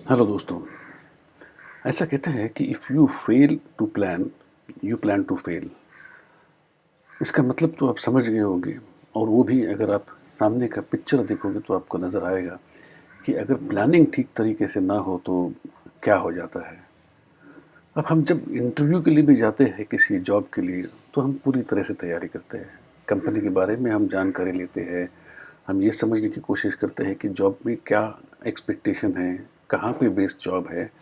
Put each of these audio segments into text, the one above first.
Hello दोस्तों। ऐसा कहते हैं कि if you fail to plan you plan to fail. इसका मतलब तो आप समझ गए होंगे। और वो भी अगर आप सामने का पिक्चर देखोगे तो आपको नज़र आएगा कि अगर प्लानिंग ठीक तरीके से ना हो तो क्या हो जाता है। अब हम जब इंटरव्यू के लिए भी जाते हैं किसी जॉब के लिए तो हम पूरी तरह से तैयारी करते हैं। कंपनी के बारे में हम जानकारी लेते हैं। हम ये समझने की कोशिश करते हैं कि जॉब में क्या एक्सपेक्टेशन है, कहाँ पे बेस्ड जॉब है,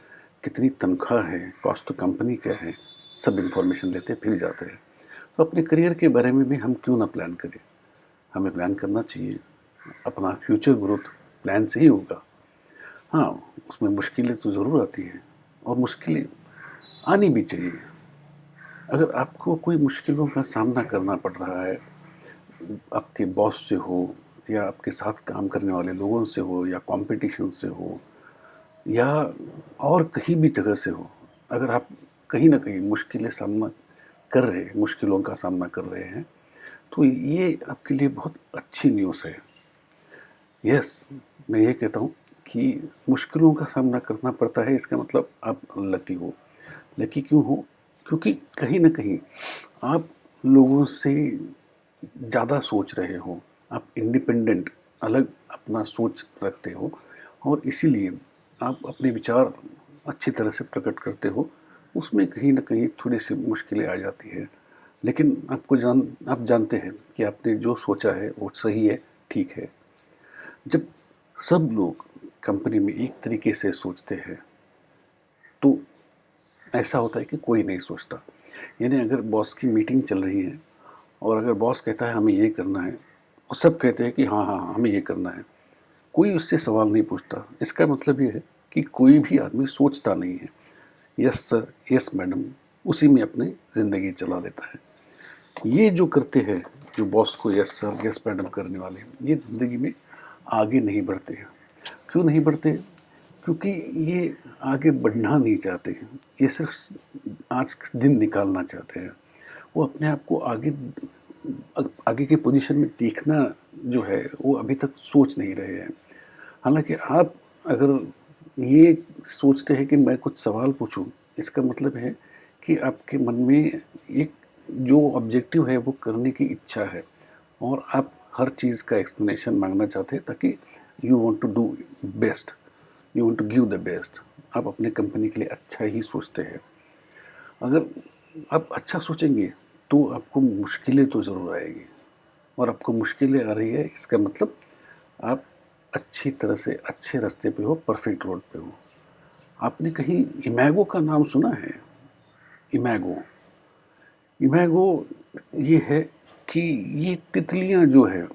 कितनी तनख्वाह है, कॉस्ट टू कंपनी क्या है। सब इन्फॉर्मेशन लेते फिर जाते हैं। तो अपने करियर के बारे में भी हम क्यों ना प्लान करें। हमें प्लान करना चाहिए। अपना फ्यूचर ग्रोथ प्लान से ही होगा। हाँ, उसमें मुश्किलें तो ज़रूर आती हैं और मुश्किलें आनी भी चाहिए। अगर आपको कोई मुश्किलों का सामना करना पड़ रहा है, आपके बॉस से हो या आपके साथ काम करने वाले लोगों से हो या कंपटीशन से हो या और कहीं भी जगह से हो, अगर आप कहीं ना कहीं मुश्किलों का सामना कर रहे हैं तो ये आपके लिए बहुत अच्छी न्यूज़ है। यस, मैं ये कहता हूँ कि मुश्किलों का सामना करना पड़ता है, इसका मतलब आप लकी हो। लकी क्यों हो? क्योंकि कहीं ना कहीं आप लोगों से ज़्यादा सोच रहे हो। आप इंडिपेंडेंट, अलग अपना सोच रखते हो और इसीलिए आप अपने विचार अच्छी तरह से प्रकट करते हो। उसमें कहीं न कहीं थोड़ी-सी मुश्किलें आ जाती हैं। लेकिन आप जानते हैं कि आपने जो सोचा है वो सही है, ठीक है। जब सब लोग कंपनी में एक तरीके से सोचते हैं तो ऐसा होता है कि कोई नहीं सोचता। यानी अगर बॉस की मीटिंग चल रही है और अगर बॉस कहता है हमें ये करना है और सब कहते हैं कि हाँ, हाँ, हाँ, हमें ये करना है। कोई उससे सवाल नहीं पूछता। इसका मतलब ये है कि कोई भी आदमी सोचता नहीं है। यस सर, यस मैडम, उसी में अपनी ज़िंदगी चला लेता है। ये जो करते हैं, जो बॉस को यस सर, यस मैडम करने वाले, ये ज़िंदगी में आगे नहीं बढ़ते हैं। क्यों नहीं बढ़ते? क्योंकि ये आगे बढ़ना नहीं चाहते हैं। ये सिर्फ आज का दिन निकालना चाहते हैं। वो अपने आप को आगे की पोजीशन में देखना जो है वो अभी तक सोच नहीं रहे हैं। हालाँकि आप अगर ये सोचते हैं कि मैं कुछ सवाल पूछूँ, इसका मतलब है कि आपके मन में एक जो ऑब्जेक्टिव है वो करने की इच्छा है और आप हर चीज़ का एक्सप्लेनेशन माँगना चाहते हैं ताकि you want to do best, you want to give the best. आप अपने कंपनी के लिए अच्छा ही सोचते हैं। अगर आप अच्छा सोचेंगे तो आपको मुश्किलें तो ज़रूर आएगी और आपको मुश्किलें आ रही है, इसका मतलब आप अच्छी तरह से अच्छे रास्ते पे हो, परफेक्ट रोड पे हो। आपने कहीं इमैगो का नाम सुना है? इमैगो। इमैगो ये है कि ये तितलियाँ जो है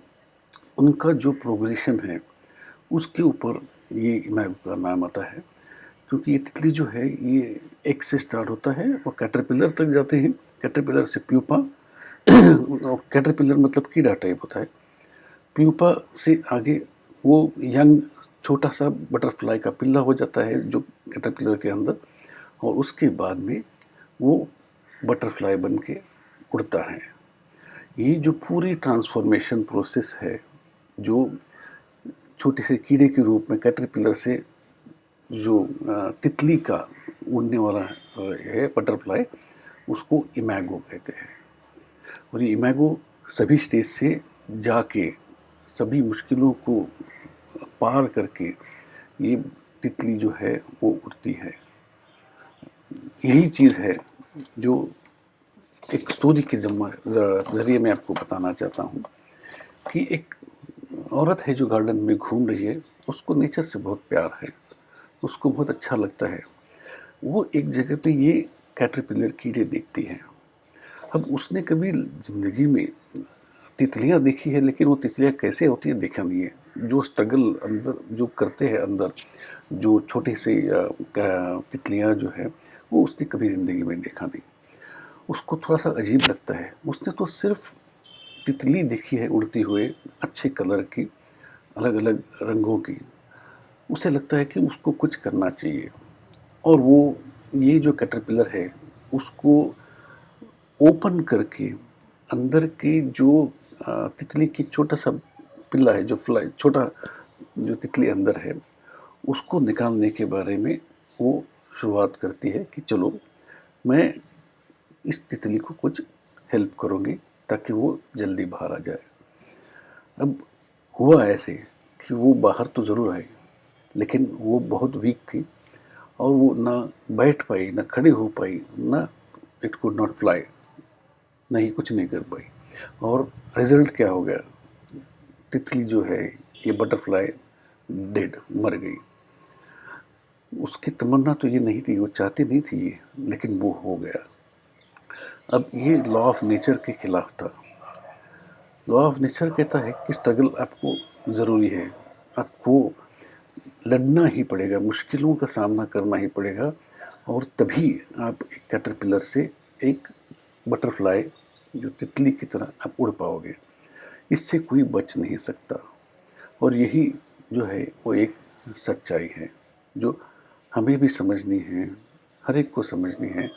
उनका जो प्रोग्रेशन है उसके ऊपर ये इमैगो का नाम आता है। क्योंकि ये तितली जो है ये एग से स्टार्ट होता है और कैटरपिलर तक जाते हैं। कैटरपिलर से प्यूपा और कैटरपिलर मतलब कीड़ा टाइप होता है। प्यूपा से आगे वो यंग छोटा सा बटरफ्लाई का पिल्ला हो जाता है जो कैटरपिलर के अंदर, और उसके बाद में वो बटरफ्लाई बन के उड़ता है। ये जो पूरी ट्रांसफॉर्मेशन प्रोसेस है, जो छोटे से कीड़े के रूप में कैटरपिलर से जो तितली का उड़ने वाला है बटरफ्लाई, उसको इमैगो कहते हैं। और ये इमैगो सभी स्टेज से जाके सभी मुश्किलों को पार करके ये तितली जो है वो उड़ती है। यही चीज़ है जो एक स्टोरी के ज़रिए मैं आपको बताना चाहता हूँ कि एक औरत है जो गार्डन में घूम रही है। उसको नेचर से बहुत प्यार है, उसको बहुत अच्छा लगता है। वो एक जगह पे ये कैटरपिलर कीड़े देखती है। अब उसने कभी ज़िंदगी में तितलियाँ देखी है लेकिन वो तितलियाँ कैसे होती है देखा नहीं है। जो स्ट्रगल अंदर जो करते हैं अंदर, जो छोटे से तितलियाँ जो है वो उसने कभी ज़िंदगी में देखा नहीं। उसको थोड़ा सा अजीब लगता है। उसने तो सिर्फ तितली देखी है उड़ती हुए, अच्छे कलर की, अलग अलग रंगों की। उसे लगता है कि उसको कुछ करना चाहिए और वो ये जो कैटरपिलर है उसको ओपन करके अंदर की जो तितली की छोटा सा पिल्ला है, जो फ्लाई छोटा जो तितली अंदर है, उसको निकालने के बारे में वो शुरुआत करती है कि चलो मैं इस तितली को कुछ हेल्प करूँगी ताकि वो जल्दी बाहर आ जाए। अब हुआ ऐसे कि वो बाहर तो ज़रूर आई, लेकिन वो बहुत वीक थी और वो ना बैठ पाई, ना खड़ी हो पाई, ना इट कुड नॉट फ्लाई, नहीं कुछ नहीं कर पाई। और रिजल्ट क्या हो गया, तितली जो है, ये बटरफ्लाई डेड, मर गई। उसकी तमन्ना तो ये नहीं थी, वो चाहती नहीं थी ये, लेकिन वो हो गया। अब ये लॉ ऑफ नेचर के खिलाफ था। लॉ ऑफ नेचर कहता है कि स्ट्रगल आपको ज़रूरी है, आपको लड़ना ही पड़ेगा, मुश्किलों का सामना करना ही पड़ेगा, और तभी आप एक कैटरपिलर से एक बटरफ्लाई, जो तितली की तरह आप उड़ पाओगे। इससे कोई बच नहीं सकता। और यही जो है वो एक सच्चाई है जो हमें भी समझनी है, हर एक को समझनी है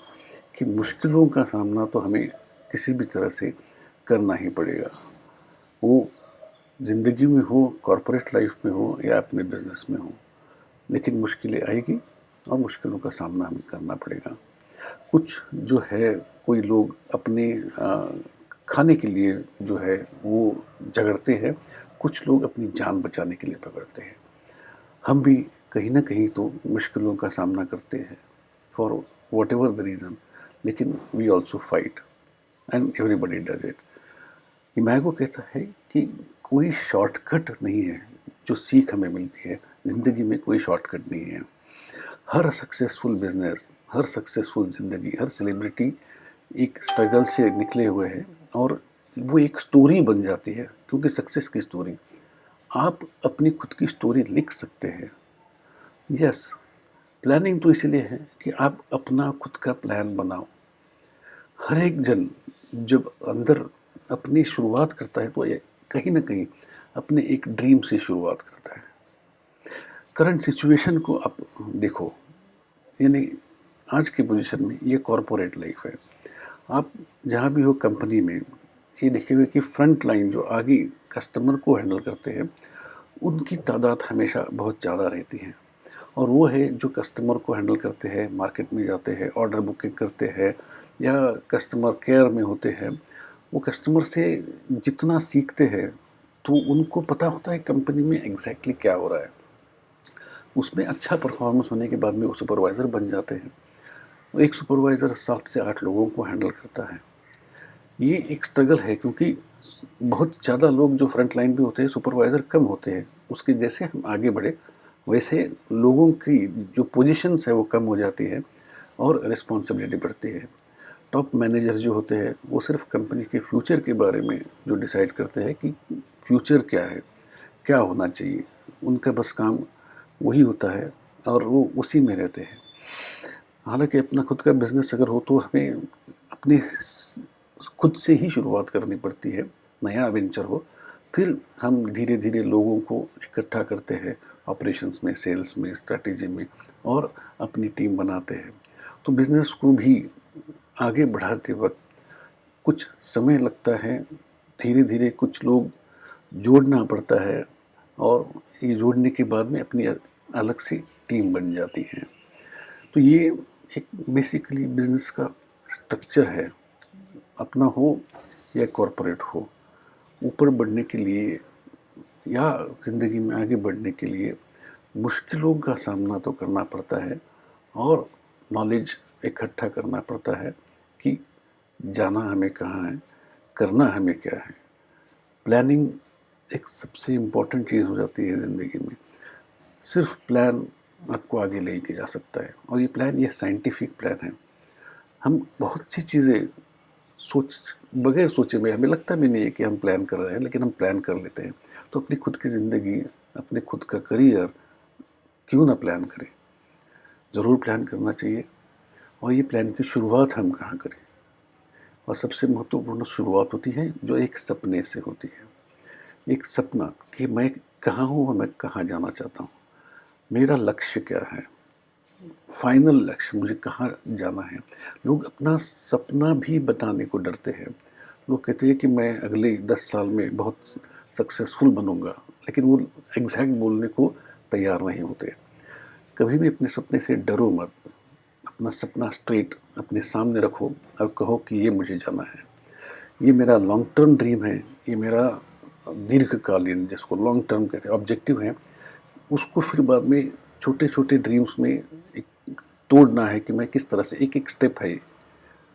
कि मुश्किलों का सामना तो हमें किसी भी तरह से करना ही पड़ेगा। वो ज़िंदगी में हो, कॉर्पोरेट लाइफ में हो या अपने बिजनेस में हो, लेकिन मुश्किलें आएगी और मुश्किलों का सामना हमें करना पड़ेगा। कुछ जो है, कोई लोग अपने खाने के लिए जो है वो झगड़ते हैं, कुछ लोग अपनी जान बचाने के लिए पकड़ते हैं। हम भी कहीं ना कहीं तो मुश्किलों का सामना करते हैं for whatever the reason, लेकिन we also fight and everybody does it. Imago कहता है कि कोई शॉर्टकट नहीं है जो सीख हमें मिलती है, ज़िंदगी में कोई शॉर्टकट नहीं है। हर सक्सेसफुल बिजनेस, हर सक्सेसफुल ज़िंदगी, हर सेलिब्रिटी एक स्ट्रगल से निकले हुए हैं, और वो एक स्टोरी बन जाती है, क्योंकि सक्सेस की स्टोरी, आप अपनी खुद की स्टोरी लिख सकते हैं। यस, प्लानिंग तो इसलिए है कि आप अपना खुद का प्लान बनाओ। हर एक जन जब अंदर अपनी शुरुआत करता है तो ये कहीं ना कहीं अपने एक ड्रीम से शुरुआत करता है। करंट सिचुएशन को आप देखो, यानी आज की पोजीशन में ये कॉरपोरेट लाइफ है। आप जहाँ भी हो कंपनी में, ये देखिएगा कि फ्रंट लाइन जो आगे कस्टमर को हैंडल करते हैं, उनकी तादाद हमेशा बहुत ज़्यादा रहती है। और वो है जो कस्टमर को हैंडल करते हैं, मार्केट में जाते हैं, ऑर्डर बुकिंग करते हैं या कस्टमर केयर में होते हैं। वो कस्टमर से जितना सीखते हैं तो उनको पता होता है कंपनी में एग्जैक्टली क्या हो रहा है। उसमें अच्छा परफॉर्मेंस होने के बाद में वो सुपरवाइज़र बन जाते हैं। एक सुपरवाइज़र 7 से 8 लोगों को हैंडल करता है। ये एक स्ट्रगल है, क्योंकि बहुत ज़्यादा लोग जो फ्रंट लाइन पे होते हैं, सुपरवाइज़र कम होते हैं। उसके जैसे हम आगे बढ़े वैसे लोगों की जो पोजीशंस है वो कम हो जाती है और रिस्पॉन्सिबिलिटी बढ़ती है। टॉप मैनेजर जो होते हैं वो सिर्फ कंपनी के फ्यूचर के बारे में जो डिसाइड करते हैं कि फ्यूचर क्या है, क्या होना चाहिए, उनका बस काम वही होता है और वो उसी में रहते हैं। हालांकि अपना खुद का बिजनेस अगर हो तो हमें अपने खुद से ही शुरुआत करनी पड़ती है। नया वेंचर हो, फिर हम धीरे धीरे लोगों को इकट्ठा करते हैं, ऑपरेशंस में, सेल्स में, स्ट्रैटेजी में, और अपनी टीम बनाते हैं। तो बिज़नेस को भी आगे बढ़ाते वक्त कुछ समय लगता है, धीरे धीरे कुछ लोग जोड़ना पड़ता है, और ये जोड़ने के बाद में अपनी अलग सी टीम बन जाती है। तो ये एक बेसिकली बिज़नेस का स्ट्रक्चर है, अपना हो या कॉरपोरेट हो। ऊपर बढ़ने के लिए या ज़िंदगी में आगे बढ़ने के लिए मुश्किलों का सामना तो करना पड़ता है, और नॉलेज इकट्ठा करना पड़ता है कि जाना हमें कहाँ है, करना हमें क्या है। प्लानिंग एक सबसे इम्पॉर्टेंट चीज़ हो जाती है ज़िंदगी में। सिर्फ प्लान आपको आगे ले के जा सकता है, और ये प्लान, ये साइंटिफिक प्लान है। हम बहुत सी चीज़ें बगैर सोचे हुए, हमें लगता भी नहीं है कि हम प्लान कर रहे हैं, लेकिन हम प्लान कर लेते हैं। तो अपनी खुद की ज़िंदगी, अपने खुद का करियर क्यों ना प्लान करें, ज़रूर प्लान करना चाहिए। और ये प्लान की शुरुआत हम कहाँ करें, और सबसे महत्वपूर्ण शुरुआत होती है जो एक सपने से होती है। एक सपना कि मैं कहाँ हूँ और मैं कहाँ जाना चाहता हूँ, मेरा लक्ष्य क्या है, फाइनल लक्ष्य मुझे कहाँ जाना है। लोग अपना सपना भी बताने को डरते हैं। लोग कहते हैं कि मैं अगले 10 साल में बहुत सक्सेसफुल बनूंगा, लेकिन वो एग्जैक्ट बोलने को तैयार नहीं होते। कभी भी अपने सपने से डरो मत। अपना सपना स्ट्रेट अपने सामने रखो और कहो कि ये मुझे जाना है, ये मेरा लॉन्ग टर्म ड्रीम है, ये मेरा दीर्घकालीन, जिसको लॉन्ग टर्म कहते हैं, ऑब्जेक्टिव है। उसको फिर बाद में छोटे छोटे ड्रीम्स में एक तोड़ना है कि मैं किस तरह से, एक एक स्टेप है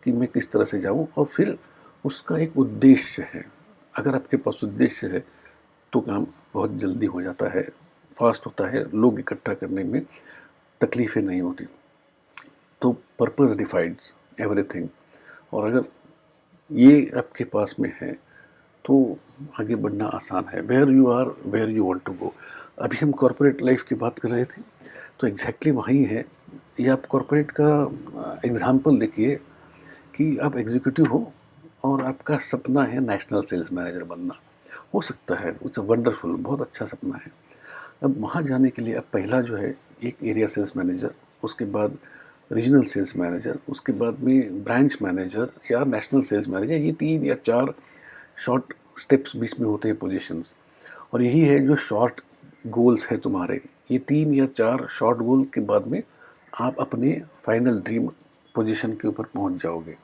कि मैं किस तरह से जाऊं, और फिर उसका एक उद्देश्य है। अगर आपके पास उद्देश्य है तो काम बहुत जल्दी हो जाता है, फास्ट होता है, लोग इकट्ठा करने में तकलीफ़ें नहीं होती। तो पर्पस डिफाइड्स एवरीथिंग। और अगर ये आपके पास में है तो आगे बढ़ना आसान है। Where you are where you want to go. अभी हम कॉर्पोरेट लाइफ की बात कर रहे थे, तो एग्जैक्टली वही है। ये आप कॉर्पोरेट का एग्जाम्पल देखिए कि आप एग्जीक्यूटिव हो और आपका सपना है नेशनल सेल्स मैनेजर बनना। हो सकता है, इट्स अ वंडरफुल, बहुत अच्छा सपना है। अब वहाँ जाने के लिए अब पहला जो है, एक एरिया सेल्स मैनेजर, उसके बाद रीजनल सेल्स मैनेजर, उसके बाद में ब्रांच मैनेजर या नेशनल सेल्स मैनेजर, ये 3 या 4 शॉर्ट स्टेप्स बीच में होते हैं पोजीशंस। और यही है जो शॉर्ट गोल्स है तुम्हारे। ये 3 या 4 शॉर्ट गोल के बाद में आप अपने फाइनल ड्रीम पोजीशन के ऊपर पहुंच जाओगे।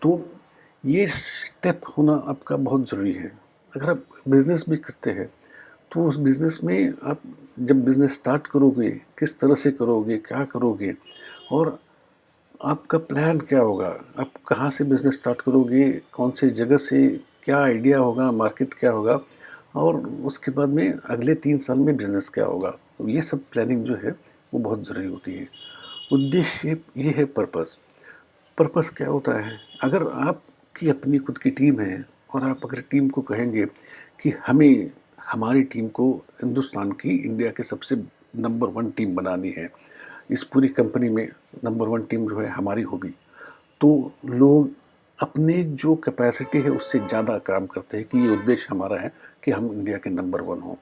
तो ये स्टेप होना आपका बहुत ज़रूरी है। अगर आप बिज़नेस भी करते हैं तो उस बिज़नेस में आप जब बिज़नेस स्टार्ट करोगे, किस तरह से करोगे, क्या करोगे, और आपका प्लान क्या होगा, आप कहाँ से बिज़नेस स्टार्ट करोगे, कौन से जगह से, क्या आइडिया होगा, मार्केट क्या होगा, और उसके बाद में अगले 3 साल में बिज़नेस क्या होगा। तो ये सब प्लानिंग जो है वो बहुत ज़रूरी होती है। उद्देश्य ये है पर्पस। पर्पस क्या होता है? अगर आपकी अपनी खुद की टीम है और आप अगर टीम को कहेंगे कि हमें हमारी टीम को हिंदुस्तान की, इंडिया के सबसे नंबर 1 टीम बनानी है, इस पूरी कंपनी में नंबर 1 टीम जो है हमारी होगी, तो लोग अपने जो कैपेसिटी है उससे ज़्यादा काम करते हैं कि ये उद्देश्य हमारा है कि हम इंडिया के नंबर 1 हों।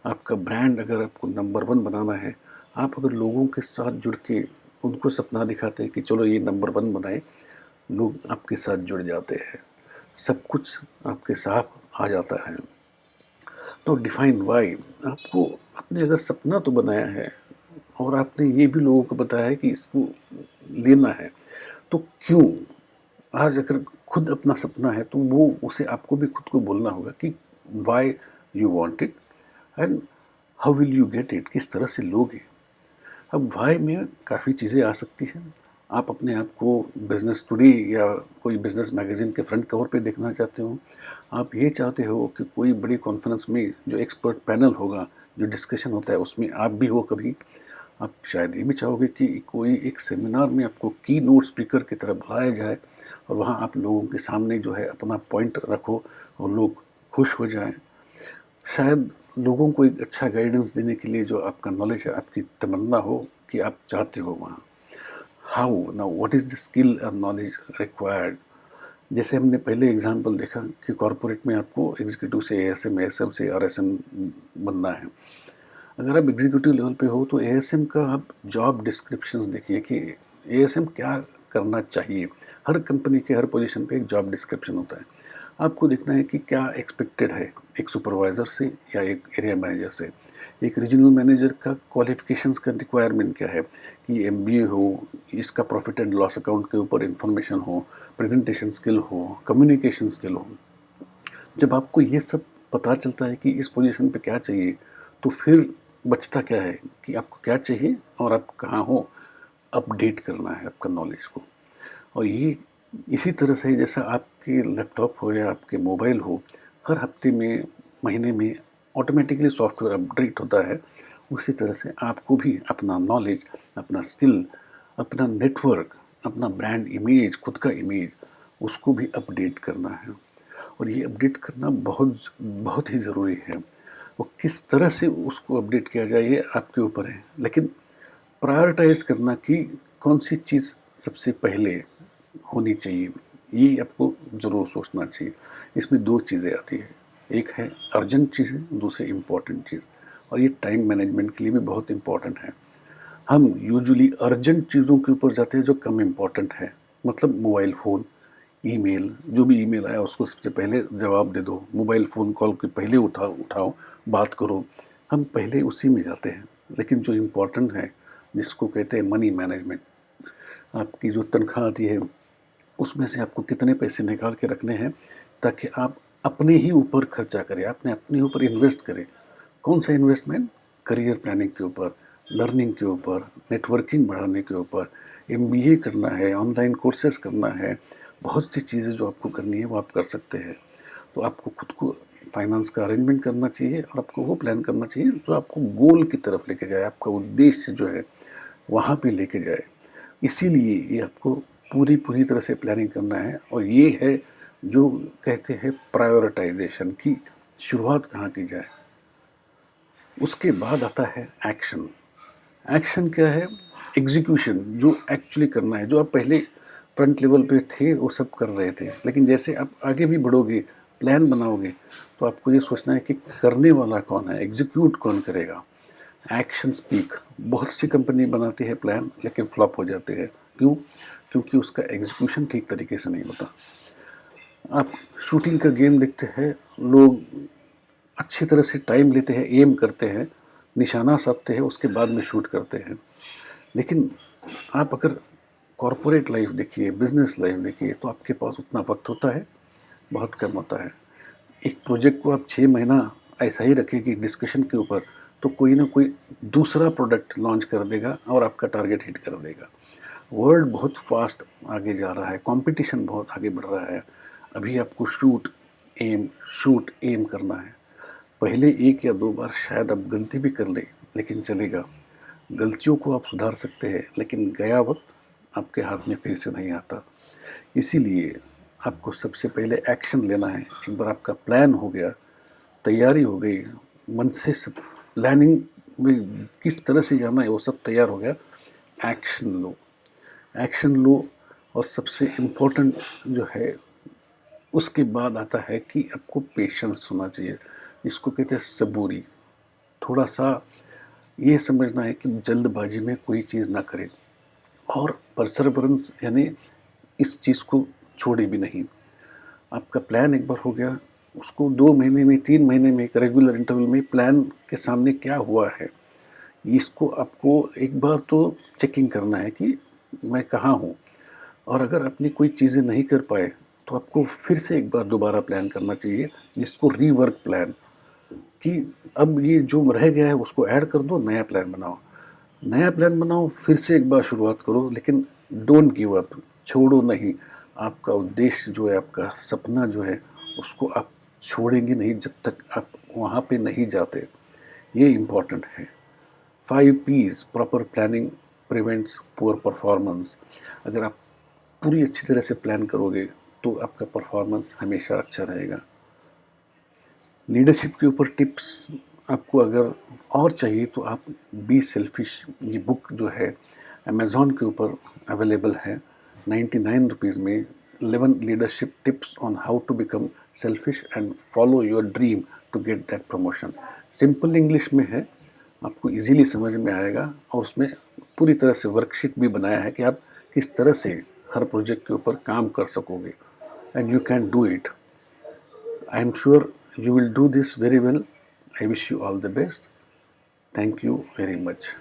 आपका ब्रांड अगर आपको नंबर 1 बनाना है, आप अगर लोगों के साथ जुड़ के उनको सपना दिखाते हैं कि चलो ये नंबर 1 बनाए, लोग आपके साथ जुड़ जाते हैं, सब कुछ आपके साथ आ जाता है। तो डिफाइन वाई। आपको आपने अगर सपना तो बनाया है और आपने ये भी लोगों को बताया है कि इसको लेना है, तो क्यों? आज अगर खुद अपना सपना है तो वो उसे आपको भी खुद को बोलना होगा कि why you want it and how will you get it, किस तरह से लोगे। अब वाई में काफ़ी चीज़ें आ सकती हैं। आप अपने आप को बिज़नेस टुडे या कोई बिज़नेस मैगज़ीन के फ्रंट कवर पे देखना चाहते हो। आप ये चाहते हो कि कोई बड़ी कॉन्फ्रेंस में जो एक्सपर्ट पैनल होगा, जो डिस्कशन होता है, उसमें आप भी हो कभी। आप शायद ये भी चाहोगे कि कोई एक सेमिनार में आपको की नोट स्पीकर की तरह बुलाया जाए और वहाँ आप लोगों के सामने जो है अपना पॉइंट रखो और लोग खुश हो जाएं। शायद लोगों को एक अच्छा गाइडेंस देने के लिए जो आपका नॉलेज है, आपकी तमन्ना हो कि आप चाहते हो वहाँ। How now, what is the skill और नॉलेज रिक्वायर्ड। जैसे हमने पहले एग्जांपल देखा कि कॉरपोरेट में आपको एग्जीक्यूटिव से एएसएम, एएसएम से आरएसएम बनना है। अगर आप एग्जीक्यूटिव लेवल पे हो तो एएसएम का आप जॉब डिस्क्रिप्शंस देखिए कि एएसएम क्या करना चाहिए। हर कंपनी के हर पोजीशन पे एक जॉब डिस्क्रिप्शन होता है। आपको देखना है कि क्या एक्सपेक्टेड है एक सुपरवाइज़र से या एक एरिया मैनेजर से। एक रीजनल मैनेजर का क्वालिफिकेशंस का रिक्वायरमेंट क्या है कि एमबीए हो, इसका प्रॉफिट एंड लॉस अकाउंट के ऊपर इंफॉर्मेशन हो, प्रेजेंटेशन स्किल हो, कम्युनिकेशन स्किल हो। जब आपको ये सब पता चलता है कि इस पोजीशन पे क्या चाहिए, तो फिर बचता क्या है कि आपको क्या चाहिए और आप कहाँ हो, अपडेट करना है आपका नॉलेज को। और ये इसी तरह से जैसा आपके लैपटॉप हो या आपके मोबाइल हो, हर हफ्ते में, महीने में ऑटोमेटिकली सॉफ्टवेयर अपडेट होता है, उसी तरह से आपको भी अपना नॉलेज, अपना स्किल, अपना नेटवर्क, अपना ब्रांड इमेज, खुद का इमेज, उसको भी अपडेट करना है। और ये अपडेट करना बहुत बहुत ही ज़रूरी है। वो किस तरह से उसको अपडेट किया जाए ये आपके ऊपर है, लेकिन प्रायोरिटाइज करना कि कौन सी चीज़ सबसे पहले होनी चाहिए, ये आपको ज़रूर सोचना चाहिए। इसमें 2 चीज़ें आती हैं, एक है अर्जेंट चीज़ें, दूसरी इम्पॉर्टेंट चीज़। और ये टाइम मैनेजमेंट के लिए भी बहुत इम्पॉर्टेंट है। हम यूजुअली अर्जेंट चीज़ों के ऊपर जाते हैं जो कम इम्पॉर्टेंट है। मतलब मोबाइल फ़ोन, ईमेल, जो भी ईमेल आया उसको सबसे पहले जवाब दे दो, मोबाइल फ़ोन कॉल के पहले उठाओ, बात करो, हम पहले उसी में जाते हैं। लेकिन जो इम्पोर्टेंट है जिसको कहते हैं मनी मैनेजमेंट। आपकी जो तनख्वाह आती है उसमें से आपको कितने पैसे निकाल के रखने हैं ताकि आप अपने ही ऊपर खर्चा करें, आपने अपने ऊपर इन्वेस्ट करें। कौन सा इन्वेस्टमेंट? करियर प्लानिंग के ऊपर, लर्निंग के ऊपर, नेटवर्किंग बढ़ाने के ऊपर, एमबीए करना है, ऑनलाइन कोर्सेज करना है, बहुत सी चीज़ें जो आपको करनी है वो आप कर सकते हैं। तो आपको खुद को फाइनेंस का अरेंजमेंट करना चाहिए और आपको वो प्लान करना चाहिए जो आपको गोल की तरफ लेके जाए, आपका उद्देश्य जो है वहाँ पे लेके जाए। इसीलिए ये आपको पूरी पूरी तरह से प्लानिंग करना है। और ये है जो कहते हैं प्रायोरिटाइजेशन की शुरुआत कहाँ की जाए। उसके बाद आता है एक्शन। एक्शन क्या है? एग्जीक्यूशन, जो एक्चुअली करना है, जो आप पहले फ्रंट लेवल पे थे वो सब कर रहे थे, लेकिन जैसे आप आगे भी बढ़ोगे, प्लान बनाओगे, तो आपको ये सोचना है कि करने वाला कौन है, एग्जीक्यूट कौन करेगा। Action speak. बहुत सी कंपनी बनाती है प्लान लेकिन फ्लॉप हो जाते हैं। क्यों? क्योंकि उसका एग्जीक्यूशन ठीक तरीके से नहीं होता। आप शूटिंग का गेम देखते हैं, लोग अच्छी तरह से टाइम लेते हैं, एम करते हैं, निशाना साधते हैं, उसके बाद में शूट करते हैं। लेकिन आप अगर कॉरपोरेट लाइफ देखिए, बिजनेस लाइफ देखिए, तो आपके पास उतना वक्त होता है? बहुत कम होता है। एक प्रोजेक्ट को आप 6 महीना ऐसा ही रखेंगे डिस्कशन के ऊपर, तो कोई ना कोई दूसरा प्रोडक्ट लॉन्च कर देगा और आपका टारगेट हिट कर देगा। वर्ल्ड बहुत फास्ट आगे जा रहा है, कंपटीशन बहुत आगे बढ़ रहा है। अभी आपको शूट एम करना है। पहले 1 या 2 बार शायद आप गलती भी कर ले, लेकिन चलेगा। गलतियों को आप सुधार सकते हैं, लेकिन गया वक्त आपके हाथ में फिर से नहीं आता। इसीलिए आपको सबसे पहले एक्शन लेना है। एक बार आपका प्लान हो गया, तैयारी हो गई, मन से सब प्लानिंग में किस तरह से जाना है वो सब तैयार हो गया, एक्शन लो। एक्शन लो। और सबसे इम्पोर्टेंट जो है, उसके बाद आता है कि आपको पेशेंस होना चाहिए। इसको कहते हैं सबूरी। थोड़ा सा ये समझना है कि जल्दबाजी में कोई चीज़ ना करें, और परसेवरेंस यानी इस चीज़ को छोड़े भी नहीं। आपका प्लान एक बार हो गया, उसको 2 महीने में, 3 महीने में, एक रेगुलर इंटरवल में प्लान के सामने क्या हुआ है, इसको आपको एक बार तो चेकिंग करना है कि मैं कहाँ हूँ। और अगर अपनी कोई चीज़ें नहीं कर पाए तो आपको फिर से एक बार दोबारा प्लान करना चाहिए, जिसको रीवर्क प्लान, कि अब ये जो रह गया है उसको ऐड कर दो, नया प्लान बनाओ। नया प्लान बनाओ, फिर से एक बार शुरुआत करो, लेकिन डोंट गिव अप, छोड़ो नहीं। आपका उद्देश्य जो है, आपका सपना जो है, उसको आप छोड़ेंगे नहीं जब तक आप वहाँ पे नहीं जाते। ये इम्पॉर्टेंट है। 5 P's proper planning prevents poor performance. अगर आप पूरी अच्छी तरह से प्लान करोगे तो आपका परफॉर्मेंस हमेशा अच्छा रहेगा। लीडरशिप के ऊपर टिप्स आपको अगर और चाहिए तो आप बी सेल्फिश, ये बुक जो है अमेज़ॉन के ऊपर अवेलेबल है 99 रुपीज़ में। 11 leadership tips on how to become selfish and follow your dream to get that promotion. Simple English में है, आपको इजीली समझ में आएगा, और उसमें पूरी तरह से वर्कशीट भी बनाया है कि आप किस तरह से हर प्रोजेक्ट के ऊपर काम कर सकोगे, and you can do it. I am sure you will do this very well. I wish you all the best. Thank you very much.